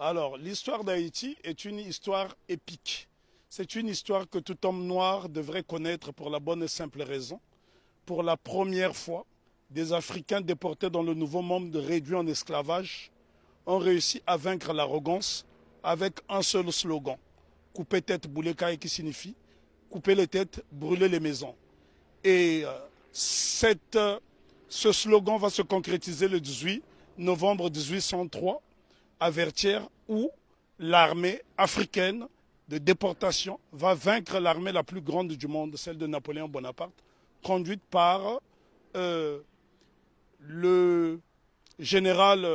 Alors, l'histoire d'Haïti est une histoire épique. C'est une histoire que tout homme noir devrait connaître pour la bonne et simple raison. Pour la première fois, des Africains déportés dans le nouveau monde réduit en esclavage ont réussi à vaincre l'arrogance avec un seul slogan. Couper tête, bouler caille, qui signifie couper les têtes, brûler les maisons. Et ce slogan va se concrétiser le 18 novembre 1803 à Vertières, où l'armée africaine de déportation va vaincre l'armée la plus grande du monde, celle de Napoléon Bonaparte, conduite par le général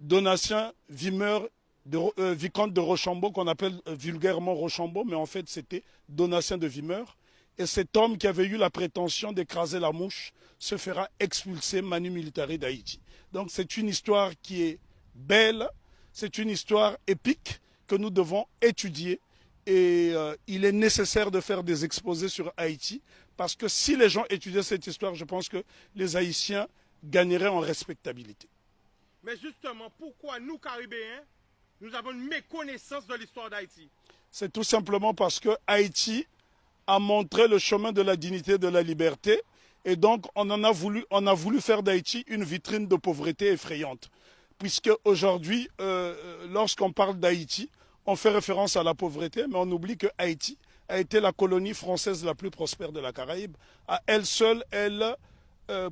Donatien Vicomte de Rochambeau, qu'on appelle vulgairement Rochambeau, mais en fait c'était Donatien de Vimeur. Et cet homme qui avait eu la prétention d'écraser la mouche se fera expulser manu militari d'Haïti. Donc c'est une histoire qui est belle, c'est une histoire épique que nous devons étudier. Et il est nécessaire de faire des exposés sur Haïti, parce que si les gens étudiaient cette histoire, je pense que les Haïtiens gagneraient en respectabilité. Mais justement, pourquoi nous, Caribéens, nous avons une méconnaissance de l'histoire d'Haïti? C'est tout simplement parce que Haïti a montré le chemin de la dignité et de la liberté. Et donc, on a voulu faire d'Haïti une vitrine de pauvreté effrayante. Puisque aujourd'hui, lorsqu'on parle d'Haïti, on fait référence à la pauvreté, mais on oublie que Haïti a été la colonie française la plus prospère de la Caraïbe. À elle seule, elle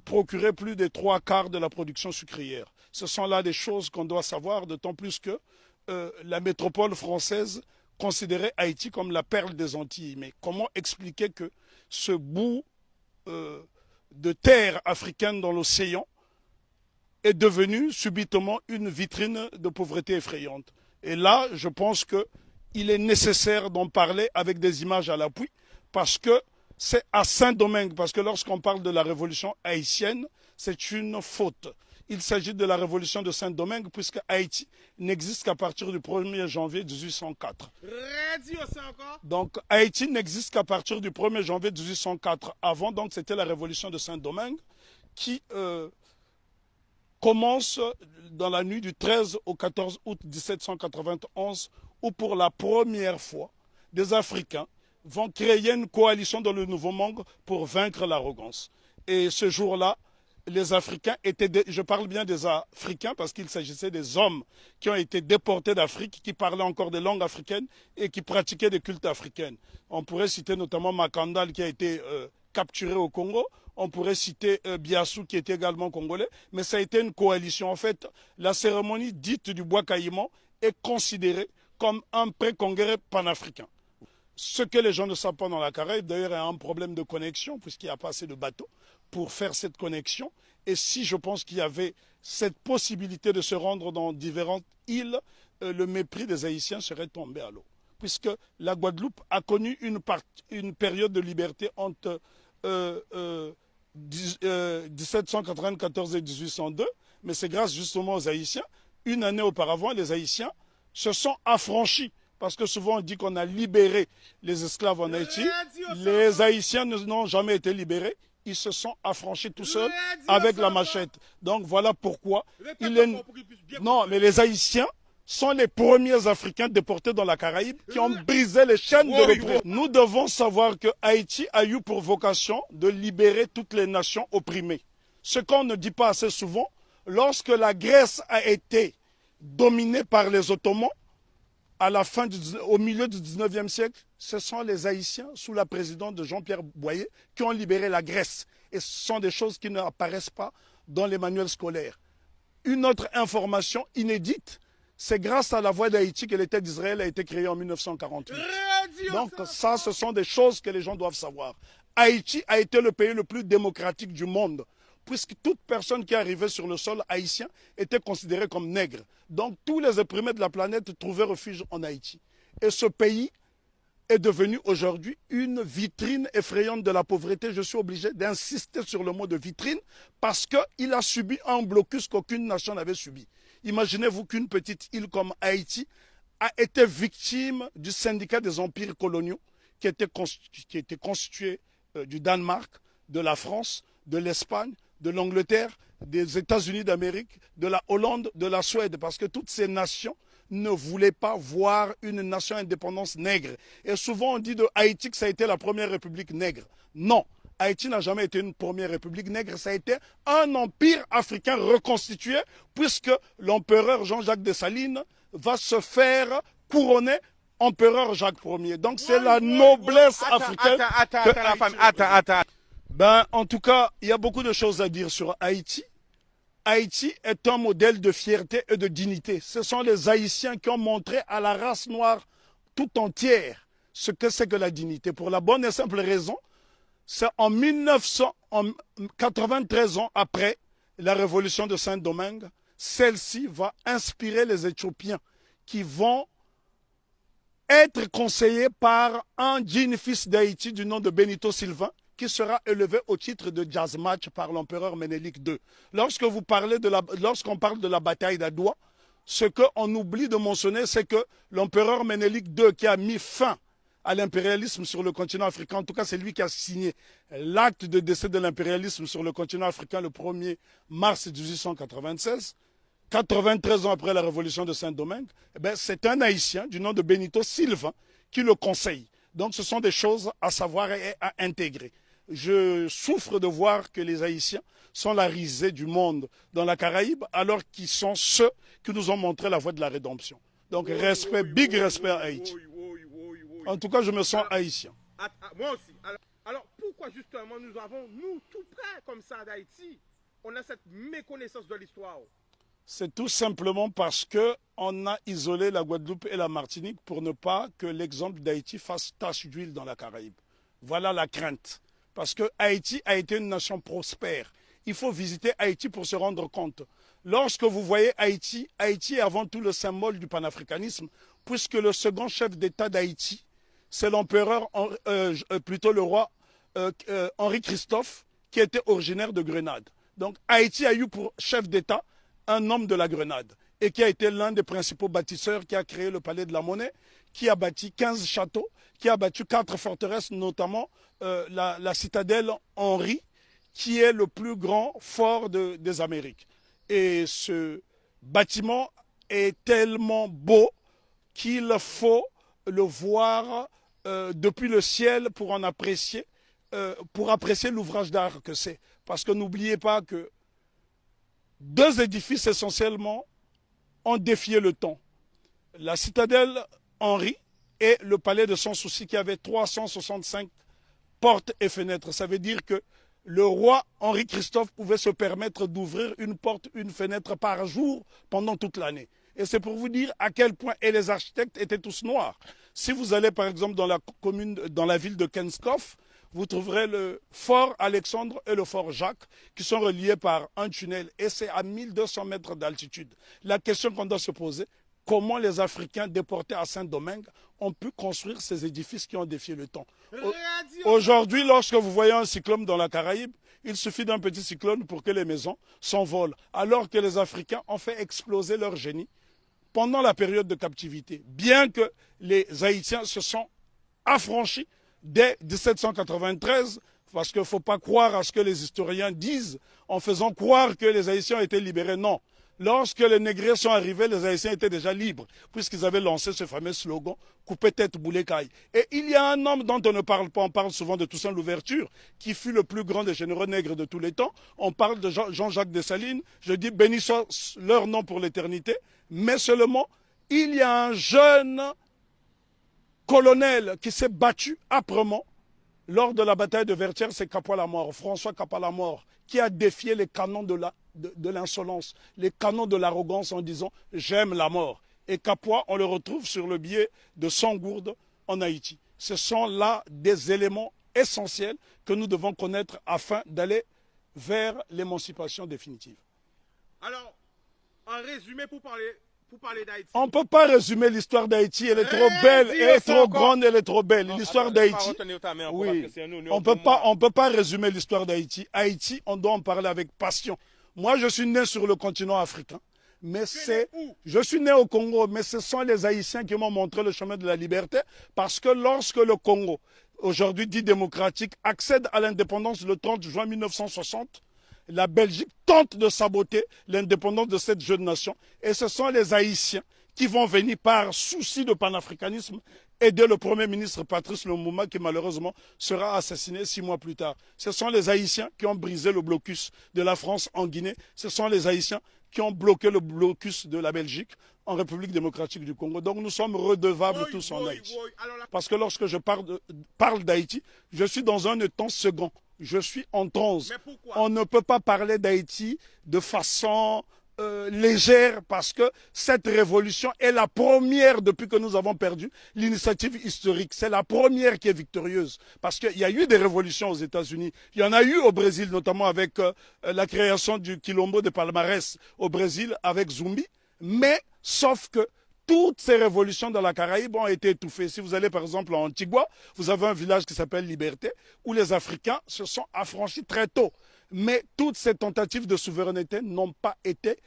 procurait plus des 3/4 de la production sucrière. Ce sont là des choses qu'on doit savoir, d'autant plus que la métropole française considérait Haïti comme la perle des Antilles. Mais comment expliquer que ce bout de terre africaine dans l'océan est devenu subitement une vitrine de pauvreté effrayante? Et là, je pense qu'il est nécessaire d'en parler avec des images à l'appui, parce que c'est à Saint-Domingue, parce que lorsqu'on parle de la révolution haïtienne, c'est une faute. Il s'agit de la révolution de Saint-Domingue, puisque Haïti n'existe qu'à partir du 1er janvier 1804. Redis aussi encore. Donc Haïti n'existe qu'à partir du 1er janvier 1804. Avant, donc, c'était la révolution de Saint-Domingue qui commence dans la nuit du 13 au 14 août 1791, où pour la première fois, des Africains vont créer une coalition dans le Nouveau Monde pour vaincre l'arrogance. Et ce jour-là, les Africains je parle bien des Africains parce qu'il s'agissait des hommes qui ont été déportés d'Afrique, qui parlaient encore des langues africaines et qui pratiquaient des cultes africains. On pourrait citer notamment Makandal qui a été capturé au Congo. On pourrait citer Biassou qui était également congolais. Mais ça a été une coalition. En fait, la cérémonie dite du bois caïman est considérée comme un pré-congrès panafricain. Ce que les gens ne savent pas dans la Caraïbe, d'ailleurs, il y a un problème de connexion, puisqu'il n'y a pas assez de bateaux pour faire cette connexion. Et si je pense qu'il y avait cette possibilité de se rendre dans différentes îles, le mépris des Haïtiens serait tombé à l'eau. Puisque la Guadeloupe a connu une période de liberté entre 1794 et 1802, mais c'est grâce justement aux Haïtiens. Une année auparavant, les Haïtiens se sont affranchis. Parce que souvent on dit qu'on a libéré les esclaves en Haïti. Les Haïtiens n'ont jamais été libérés. Ils se sont affranchis tout seuls avec la machette. Donc voilà pourquoi Non, mais les Haïtiens sont les premiers Africains déportés dans la Caraïbe qui ont brisé les chaînes de l'oppression. Nous devons savoir que Haïti a eu pour vocation de libérer toutes les nations opprimées. Ce qu'on ne dit pas assez souvent, lorsque la Grèce a été dominée par les Ottomans, au milieu du 19e siècle, ce sont les Haïtiens, sous la présidence de Jean-Pierre Boyer, qui ont libéré la Grèce. Et ce sont des choses qui n'apparaissent pas dans les manuels scolaires. Une autre information inédite, c'est grâce à la voix d'Haïti que l'État d'Israël a été créé en 1948. Donc ça, ce sont des choses que les gens doivent savoir. Haïti a été le pays le plus démocratique du monde, puisque toute personne qui arrivait sur le sol haïtien était considérée comme nègre. Donc tous les opprimés de la planète trouvaient refuge en Haïti. Et ce pays est devenu aujourd'hui une vitrine effrayante de la pauvreté. Je suis obligé d'insister sur le mot de vitrine parce qu'il a subi un blocus qu'aucune nation n'avait subi. Imaginez-vous qu'une petite île comme Haïti a été victime du syndicat des empires coloniaux qui était constitué du Danemark, de la France, de l'Espagne, de l'Angleterre, des États-Unis d'Amérique, de la Hollande, de la Suède, parce que toutes ces nations ne voulait pas voir une nation indépendante nègre. Et souvent on dit de Haïti que ça a été la première république nègre. Non, Haïti n'a jamais été une première république nègre, ça a été un empire africain reconstitué puisque l'empereur Jean-Jacques Dessalines va se faire couronner empereur Jacques Ier. Donc c'est la noblesse africaine. Attends. Ben, en tout cas, il y a beaucoup de choses à dire sur Haïti. Haïti est un modèle de fierté et de dignité. Ce sont les Haïtiens qui ont montré à la race noire tout entière ce que c'est que la dignité. Pour la bonne et simple raison, c'est en 1993 ans après la révolution de Saint-Domingue, celle-ci va inspirer les Éthiopiens qui vont être conseillés par un digne fils d'Haïti du nom de Benito Sylvain, qui sera élevé au titre de jazz match par l'empereur Ménélique II. Lorsqu'on parle de la bataille d'Adoua, ce qu'on oublie de mentionner, c'est que l'empereur Ménélique II, qui a mis fin à l'impérialisme sur le continent africain, en tout cas c'est lui qui a signé l'acte de décès de l'impérialisme sur le continent africain le 1er mars 1896, 93 ans après la révolution de Saint-Domingue, c'est un Haïtien du nom de Benito Sylvain qui le conseille. Donc ce sont des choses à savoir et à intégrer. Je souffre de voir que les Haïtiens sont la risée du monde dans la Caraïbe, alors qu'ils sont ceux qui nous ont montré la voie de la rédemption. Donc respect, big respect à Haïti. En tout cas, je me sens haïtien. Moi aussi. Alors pourquoi justement nous avons, nous tout près comme ça d'Haïti, on a cette méconnaissance de l'histoire? C'est tout simplement parce qu'on a isolé la Guadeloupe et la Martinique pour ne pas que l'exemple d'Haïti fasse tache d'huile dans la Caraïbe. Voilà la crainte. Parce que Haïti a été une nation prospère. Il faut visiter Haïti pour se rendre compte. Lorsque vous voyez Haïti, Haïti est avant tout le symbole du panafricanisme, puisque le second chef d'État d'Haïti, c'est l'empereur, plutôt le roi Henri Christophe, qui était originaire de Grenade. Donc Haïti a eu pour chef d'État un homme de la Grenade et qui a été l'un des principaux bâtisseurs, qui a créé le palais de la Monnaie, qui a bâti 15 châteaux, qui a bâti 4 forteresses, notamment la citadelle Henri, qui est le plus grand fort des Amériques. Et ce bâtiment est tellement beau qu'il faut le voir depuis le ciel pour en apprécier, l'ouvrage d'art que c'est. Parce que n'oubliez pas que deux édifices essentiellement ont défié le temps. La citadelle Henri et le palais de Sans Souci, qui avait 365 portes et fenêtres. Ça veut dire que le roi Henri Christophe pouvait se permettre d'ouvrir une porte, une fenêtre par jour pendant toute l'année. Et c'est pour vous dire à quel point, et les architectes étaient tous noirs. Si vous allez par exemple dans la ville de Kenskoff, vous trouverez le fort Alexandre et le fort Jacques qui sont reliés par un tunnel et c'est à 1200 mètres d'altitude. La question qu'on doit se poser, comment les Africains déportés à Saint-Domingue ont pu construire ces édifices qui ont défié le temps? Aujourd'hui, lorsque vous voyez un cyclone dans la Caraïbe, il suffit d'un petit cyclone pour que les maisons s'envolent, alors que les Africains ont fait exploser leur génie pendant la période de captivité. Bien que les Haïtiens se sont affranchis dès 1793, parce qu'il ne faut pas croire à ce que les historiens disent en faisant croire que les Haïtiens ont été libérés. Non. Lorsque les Négrés sont arrivés, les Haïtiens étaient déjà libres, puisqu'ils avaient lancé ce fameux slogan « Coupez tête, boulet caille ». Et il y a un homme dont on ne parle pas, on parle souvent de Toussaint Louverture, qui fut le plus grand des généraux nègres de tous les temps. On parle de Jean-Jacques Dessalines, je dis béni soit leur nom pour l'éternité, mais seulement, il y a un jeune colonel qui s'est battu âprement lors de la bataille de Vertières, c'est Capois-la-Mort, François Capois-la-Mort, qui a défié les canons de l'insolence, les canons de l'arrogance en disant « j'aime la mort ». Et Capois, on le retrouve sur le billet de Sangourde en Haïti. Ce sont là des éléments essentiels que nous devons connaître afin d'aller vers l'émancipation définitive. Alors, en résumé, pour parler d'Haïti. On ne peut pas résumer l'histoire d'Haïti, elle est trop belle, elle est trop grande, elle est trop belle. L'histoire d'Haïti, oui, on ne peut pas résumer l'histoire d'Haïti. Haïti, on doit en parler avec passion. Moi, je suis né sur le continent africain, mais je suis né au Congo, mais ce sont les Haïtiens qui m'ont montré le chemin de la liberté, parce que lorsque le Congo, aujourd'hui dit démocratique, accède à l'indépendance le 30 juin 1960, la Belgique tente de saboter l'indépendance de cette jeune nation. Et ce sont les Haïtiens qui vont venir par souci de panafricanisme aider le Premier ministre Patrice Lumumba qui malheureusement sera assassiné 6 mois plus tard. Ce sont les Haïtiens qui ont brisé le blocus de la France en Guinée. Ce sont les Haïtiens qui ont bloqué le blocus de la Belgique en République démocratique du Congo. Donc nous sommes redevables tous en Haïti. Parce que lorsque je parle d'Haïti, je suis dans un temps second. Je suis en transe. On ne peut pas parler d'Haïti de façon légère parce que cette révolution est la première depuis que nous avons perdu l'initiative historique. C'est la première qui est victorieuse parce qu'il y a eu des révolutions aux États-Unis. Il y en a eu au Brésil, notamment avec la création du Quilombo de Palmarès au Brésil avec Zumbi. Mais sauf que toutes ces révolutions dans la Caraïbe ont été étouffées. Si vous allez par exemple en Antigua, vous avez un village qui s'appelle Liberté, où les Africains se sont affranchis très tôt. Mais toutes ces tentatives de souveraineté n'ont pas été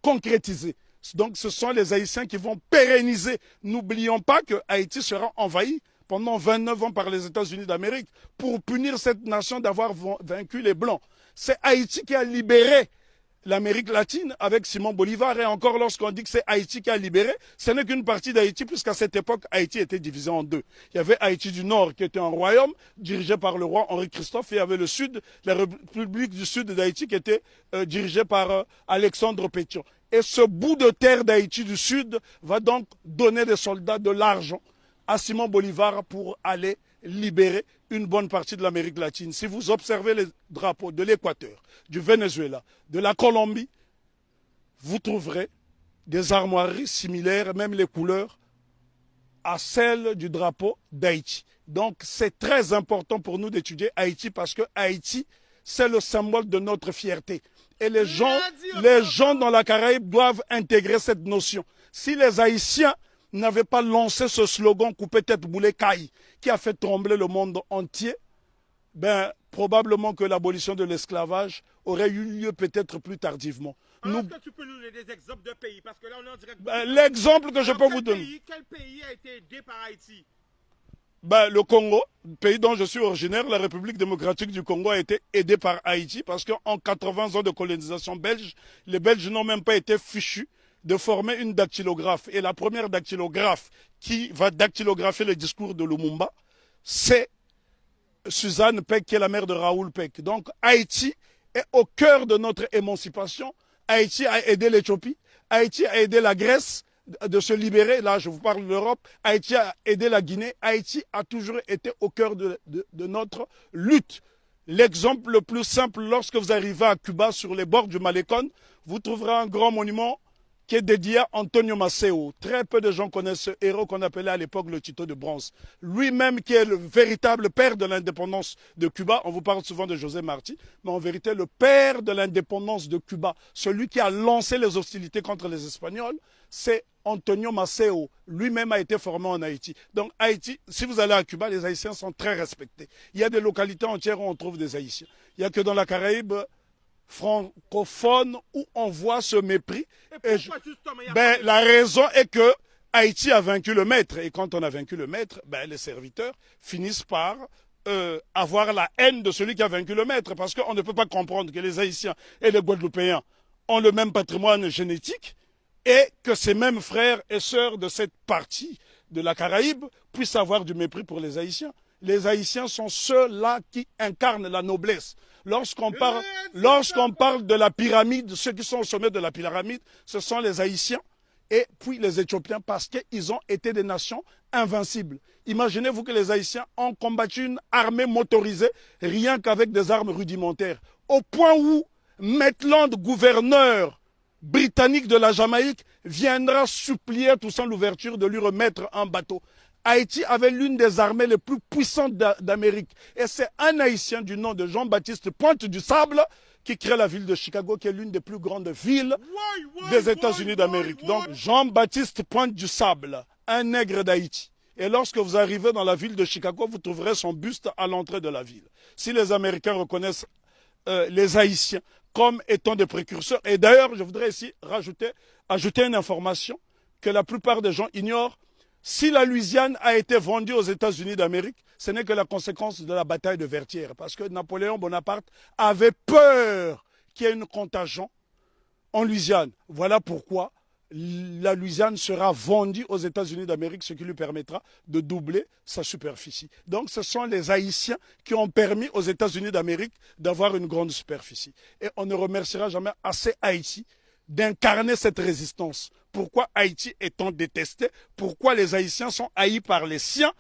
concrétisées. Donc ce sont les Haïtiens qui vont pérenniser. N'oublions pas que Haïti sera envahi pendant 29 ans par les États-Unis d'Amérique pour punir cette nation d'avoir vaincu les Blancs. C'est Haïti qui a libéré l'Amérique latine avec Simon Bolivar. Et encore, lorsqu'on dit que c'est Haïti qui a libéré, ce n'est qu'une partie d'Haïti, puisqu'à cette époque, Haïti était divisé en deux. Il y avait Haïti du Nord, qui était un royaume dirigé par le roi Henri Christophe, et il y avait le Sud, la République du Sud d'Haïti, qui était dirigée par Alexandre Pétion. Et ce bout de terre d'Haïti du Sud va donc donner des soldats, de l'argent à Simon Bolivar pour aller libérer une bonne partie de l'Amérique latine. Si vous observez les drapeaux de l'Équateur, du Venezuela, de la Colombie, vous trouverez des armoiries similaires, même les couleurs, à celles du drapeau d'Haïti. Donc c'est très important pour nous d'étudier Haïti parce que Haïti, c'est le symbole de notre fierté. Et les gens dans la Caraïbe doivent intégrer cette notion. Si les Haïtiens n'avait pas lancé ce slogan « Coupé tête boulet caille » qui a fait trembler le monde entier, ben, probablement que l'abolition de l'esclavage aurait eu lieu peut-être plus tardivement. Est-ce que tu peux nous donner des exemples de pays? Parce que là, on est en direct. L'exemple que je peux vous donner. Quel pays a été aidé par Haïti? Ben, le Congo, pays dont je suis originaire, la République démocratique du Congo a été aidée par Haïti parce qu'en 80 ans de colonisation belge, les Belges n'ont même pas été fichus de former une dactylographe. Et la première dactylographe qui va dactylographier le discours de Lumumba, c'est Suzanne Peck, qui est la mère de Raoul Peck. Donc Haïti est au cœur de notre émancipation. Haïti a aidé l'Éthiopie. Haïti a aidé la Grèce de se libérer. Là, je vous parle de l'Europe. Haïti a aidé la Guinée. Haïti a toujours été au cœur de notre lutte. L'exemple le plus simple, lorsque vous arrivez à Cuba, sur les bords du Malecón, vous trouverez un grand monument qui est dédié à Antonio Maceo. Très peu de gens connaissent ce héros qu'on appelait à l'époque le Tito de bronze. Lui-même qui est le véritable père de l'indépendance de Cuba. On vous parle souvent de José Marti, mais en vérité le père de l'indépendance de Cuba, celui qui a lancé les hostilités contre les Espagnols, c'est Antonio Maceo. Lui-même a été formé en Haïti. Donc Haïti, si vous allez à Cuba, les Haïtiens sont très respectés. Il y a des localités entières où on trouve des Haïtiens. Il n'y a que dans la Caraïbe francophone où on voit ce mépris. La raison est que Haïti a vaincu le maître. Et quand on a vaincu le maître, les serviteurs finissent par avoir la haine de celui qui a vaincu le maître. Parce qu'on ne peut pas comprendre que les Haïtiens et les Guadeloupéens ont le même patrimoine génétique et que ces mêmes frères et sœurs de cette partie de la Caraïbe puissent avoir du mépris pour les Haïtiens. Les Haïtiens sont ceux-là qui incarnent la noblesse. Lorsqu'on parle de la pyramide, ceux qui sont au sommet de la pyramide, ce sont les Haïtiens et puis les Éthiopiens parce qu'ils ont été des nations invincibles. Imaginez-vous que les Haïtiens ont combattu une armée motorisée rien qu'avec des armes rudimentaires. Au point où Maitland, gouverneur britannique de la Jamaïque, viendra supplier Toussaint Louverture de lui remettre un bateau. Haïti avait l'une des armées les plus puissantes d'Amérique. Et c'est un Haïtien du nom de Jean-Baptiste Pointe du Sable qui crée la ville de Chicago, qui est l'une des plus grandes villes des États-Unis d'Amérique. Donc Jean-Baptiste Pointe du Sable, un nègre d'Haïti. Et lorsque vous arrivez dans la ville de Chicago, vous trouverez son buste à l'entrée de la ville. Si les Américains reconnaissent les Haïtiens comme étant des précurseurs, et d'ailleurs, je voudrais ici ajouter une information que la plupart des gens ignorent. Si la Louisiane a été vendue aux États-Unis d'Amérique, ce n'est que la conséquence de la bataille de Vertières. Parce que Napoléon Bonaparte avait peur qu'il y ait une contagion en Louisiane. Voilà pourquoi la Louisiane sera vendue aux États-Unis d'Amérique, ce qui lui permettra de doubler sa superficie. Donc ce sont les Haïtiens qui ont permis aux États-Unis d'Amérique d'avoir une grande superficie. Et on ne remerciera jamais assez Haïti d'incarner cette résistance. Pourquoi Haïti est-on détesté? Pourquoi les Haïtiens sont haïs par les siens?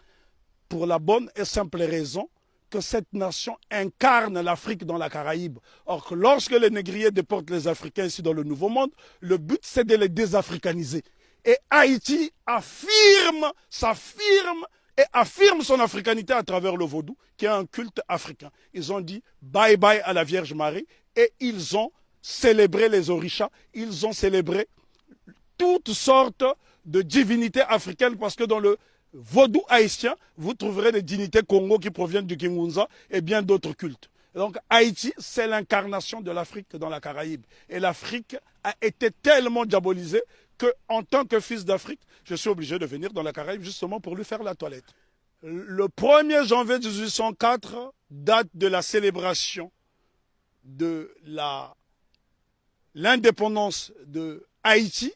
Pour la bonne et simple raison que cette nation incarne l'Afrique dans la Caraïbe. Or, que lorsque les négriers déportent les Africains ici dans le Nouveau Monde, le but c'est de les désafricaniser. Et Haïti s'affirme et affirme son africanité à travers le vaudou, qui est un culte africain. Ils ont dit bye bye à la Vierge Marie et ils ont célébré les orishas, ils ont célébré toutes sortes de divinités africaines parce que dans le vaudou haïtien, vous trouverez des dignités Congo qui proviennent du Kingunza et bien d'autres cultes. Donc Haïti, c'est l'incarnation de l'Afrique dans la Caraïbe. Et l'Afrique a été tellement diabolisée qu'en tant que fils d'Afrique, je suis obligé de venir dans la Caraïbe justement pour lui faire la toilette. Le 1er janvier 1804, date de la célébration de l'indépendance de Haïti,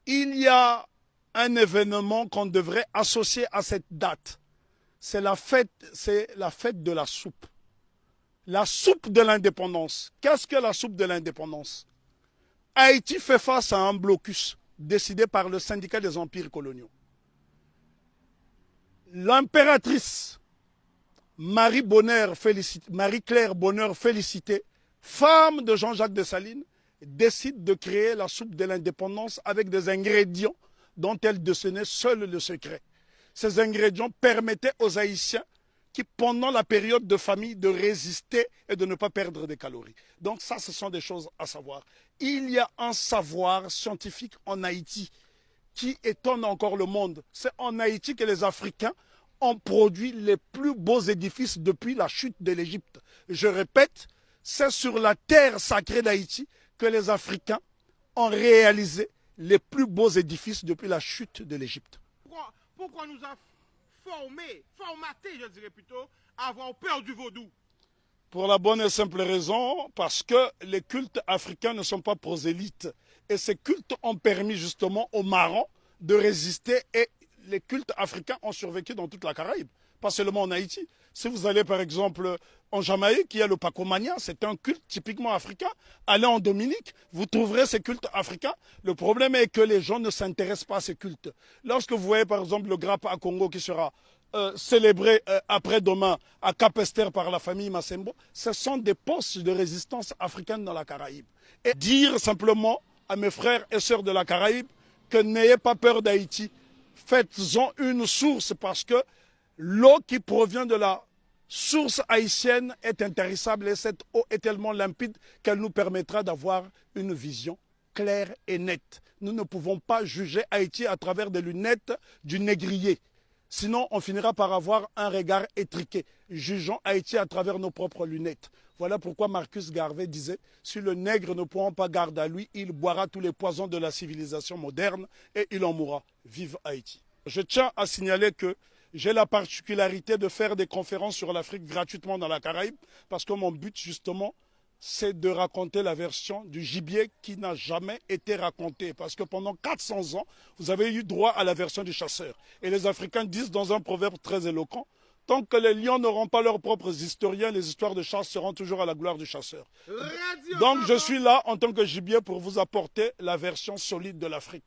il y a un événement qu'on devrait associer à cette date. C'est la fête de la soupe. La soupe de l'indépendance. Qu'est-ce que la soupe de l'indépendance? Haïti fait face à un blocus décidé par le syndicat des empires coloniaux. L'impératrice Marie-Claire Bonheur Félicité, femme de Jean-Jacques Dessalines, décide de créer la soupe de l'indépendance avec des ingrédients dont elle détenait seul le secret. Ces ingrédients permettaient aux Haïtiens qui, pendant la période de famine, de résister et de ne pas perdre des calories. Donc ça, ce sont des choses à savoir. Il y a un savoir scientifique en Haïti qui étonne encore le monde. C'est en Haïti que les Africains ont produit les plus beaux édifices depuis la chute de l'Égypte. Je répète, c'est sur la terre sacrée d'Haïti que les Africains ont réalisé les plus beaux édifices depuis la chute de l'Égypte. Pourquoi nous a formaté, je dirais plutôt, à avoir peur du vaudou? Pour la bonne et simple raison, parce que les cultes africains ne sont pas prosélytes. Et ces cultes ont permis justement aux marrons de résister et les cultes africains ont survécu dans toute la Caraïbe, pas seulement en Haïti. Si vous allez par exemple en Jamaïque, il y a le Pacomania, c'est un culte typiquement africain. Allez en Dominique, vous trouverez ces cultes africains. Le problème est que les gens ne s'intéressent pas à ces cultes. Lorsque vous voyez par exemple le Grappa à Congo qui sera célébré après-demain à Cap-Esther par la famille Massembo, ce sont des postes de résistance africaine dans la Caraïbe. Et dire simplement à mes frères et sœurs de la Caraïbe que n'ayez pas peur d'Haïti, faites-en une source parce que l'eau qui provient de la source haïtienne est intarissable et cette eau est tellement limpide qu'elle nous permettra d'avoir une vision claire et nette. Nous ne pouvons pas juger Haïti à travers des lunettes du négrier. Sinon, on finira par avoir un regard étriqué. Jugeons Haïti à travers nos propres lunettes. Voilà pourquoi Marcus Garvey disait « Si le nègre ne prend pas garde à lui, il boira tous les poisons de la civilisation moderne et il en mourra. Vive Haïti !» Je tiens à signaler que j'ai la particularité de faire des conférences sur l'Afrique gratuitement dans la Caraïbe parce que mon but justement, c'est de raconter la version du gibier qui n'a jamais été racontée. Parce que pendant 400 ans, vous avez eu droit à la version du chasseur. Et les Africains disent dans un proverbe très éloquent, tant que les lions n'auront pas leurs propres historiens, les histoires de chasse seront toujours à la gloire du chasseur. Donc je suis là en tant que gibier pour vous apporter la version solide de l'Afrique.